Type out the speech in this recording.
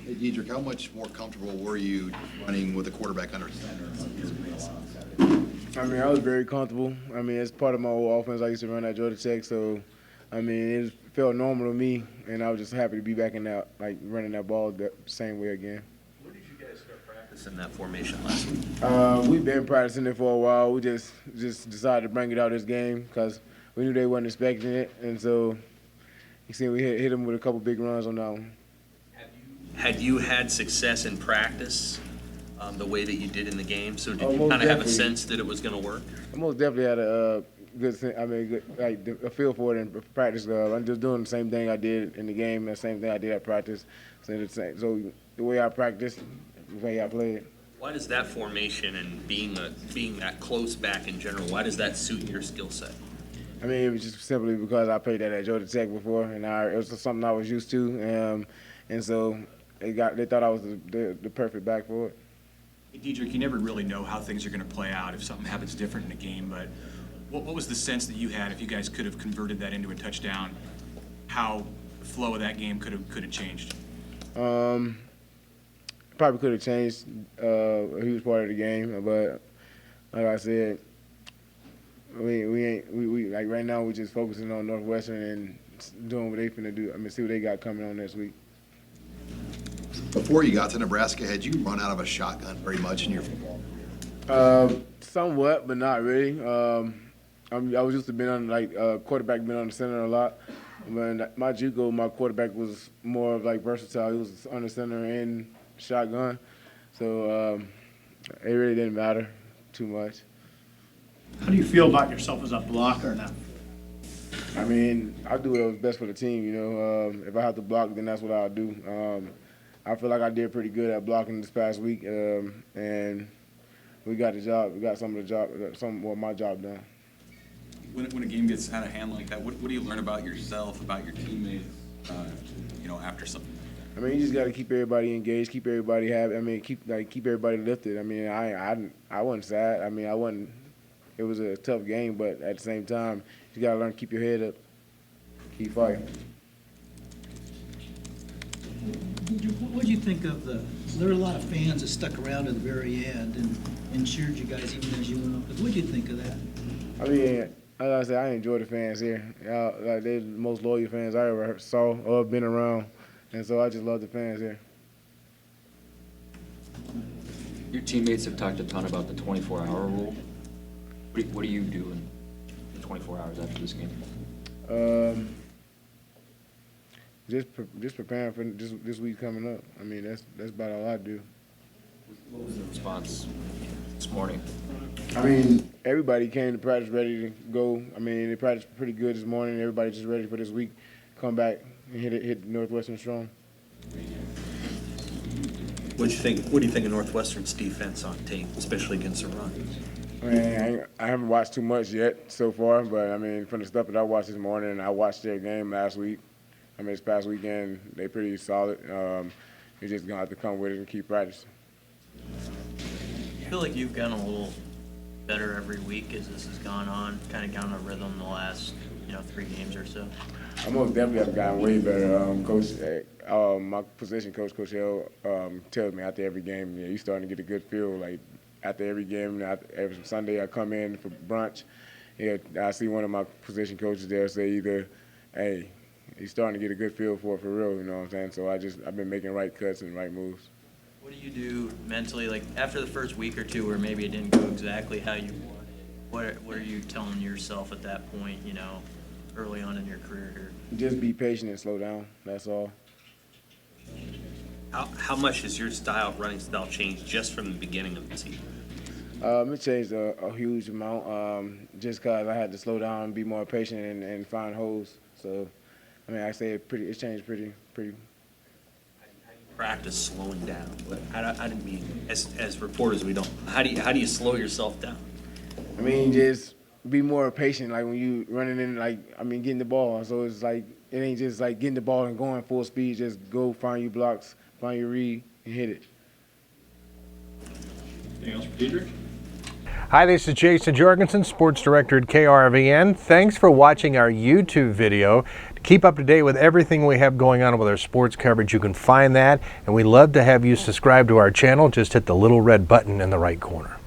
Hey, Dedrick, how much more comfortable were you running with a quarterback under center? I mean, I was very comfortable. I mean, it's part of my old offense. I used to run at Georgia Tech, so I mean, it felt normal to me, and I was just happy to be back in that, like running that ball the same way again. Where did you guys start practicing that formation last week? We've been practicing it for a while. We just decided to bring it out this game because we knew they wasn't expecting it, and so you see, we hit them with a couple big runs on that one. Had you had success in practice the way that you did in the game? So did you most kind of have a definitely. sense that it was going to work? I most definitely had a a feel for it in practice. I'm just doing the same thing I did in the game, the same thing I did at practice. So the way I practiced, the way I played. Why does that formation and being that close back in general, why does that suit your skill set? I mean, it was just simply because I played that at Georgia Tech before, and it was something I was used to, and so they thought I was the perfect back for it. Hey, Dedrick, you never really know how things are going to play out if something happens different in a game, but what was the sense that you had if you guys could have converted that into a touchdown, how the flow of that game could have changed? Probably could have changed a huge part of the game, but like I said, we like right now we're just focusing on Northwestern and doing what they finna do. I mean, see what they got coming on next week. Before you got to Nebraska, had you run out of a shotgun very much in your football career? Somewhat, but not really. I was used to being on quarterback, being on the center a lot. When my JUCO, my quarterback was more of like versatile. He was on the center and shotgun, so it really didn't matter too much. How do you feel about yourself as a blocker now? I mean, I do what was best for the team. You know, if I have to block, then that's what I'll do. I feel like I did pretty good at blocking this past week, and we got the job. We got some of my job done. When a game gets out of hand like that, what do you learn about yourself, about your teammates, after something like that? I mean, you just got to keep everybody engaged, keep everybody happy. I mean, keep everybody lifted. I mean, I wasn't sad. I mean, I wasn't. It was a tough game, but at the same time, you got to learn to keep your head up, keep fighting. What did you think of there were a lot of fans that stuck around to the very end and cheered you guys even as you went up. What did you think of that? I mean, like I said, I enjoy the fans here. They're the most loyal fans I ever saw or been around, and so I just love the fans here. Your teammates have talked a ton about the 24-hour rule. What do you do in the 24 hours after this game? Just preparing for this week coming up. I mean, that's about all I do. What was the response this morning? I mean, everybody came to practice ready to go. I mean, they practiced pretty good this morning. Everybody just ready for this week, come back and hit Northwestern strong. What do you think of Northwestern's defense on tape, especially against the run? I mean, I haven't watched too much yet so far, but I mean, from the stuff that I watched this morning, and I watched their game last week. I mean, this past weekend, they're pretty solid. You're just gonna have to come with it and keep practicing. I feel like you've gotten a little better every week as this has gone on, kind of gotten a rhythm the last, 3 games or so. I most definitely have gotten way better. My position coach, Coach Hill, tells me after every game, you're starting to get a good feel. Like after every game, every Sunday I come in for brunch, I see one of my position coaches there say either, hey, he's starting to get a good feel for it for real, you know what I'm saying? So I've been making right cuts and right moves. What do you do mentally, like after the first week or two where maybe it didn't go exactly how you wanted? What are you telling yourself at that point, early on in your career here? Just be patient and slow down, that's all. How much has your running style changed just from the beginning of the season? It changed a huge amount just because I had to slow down, be more patient, and find holes. So, I mean, I say it's changed pretty. Practice slowing down. I didn't mean as reporters we don't. How do you slow yourself down? I mean, just be more patient. Like when you running in, getting the ball. So it's like it ain't just like getting the ball and going full speed. Just go find your blocks, find your read, and hit it. Anything else for Dedrick? Hi, this is Jason Jorgensen, Sports Director at KRVN. Thanks for watching our YouTube video. To keep up to date with everything we have going on with our sports coverage, you can find that, and we love to have you subscribe to our channel. Just hit the little red button in the right corner.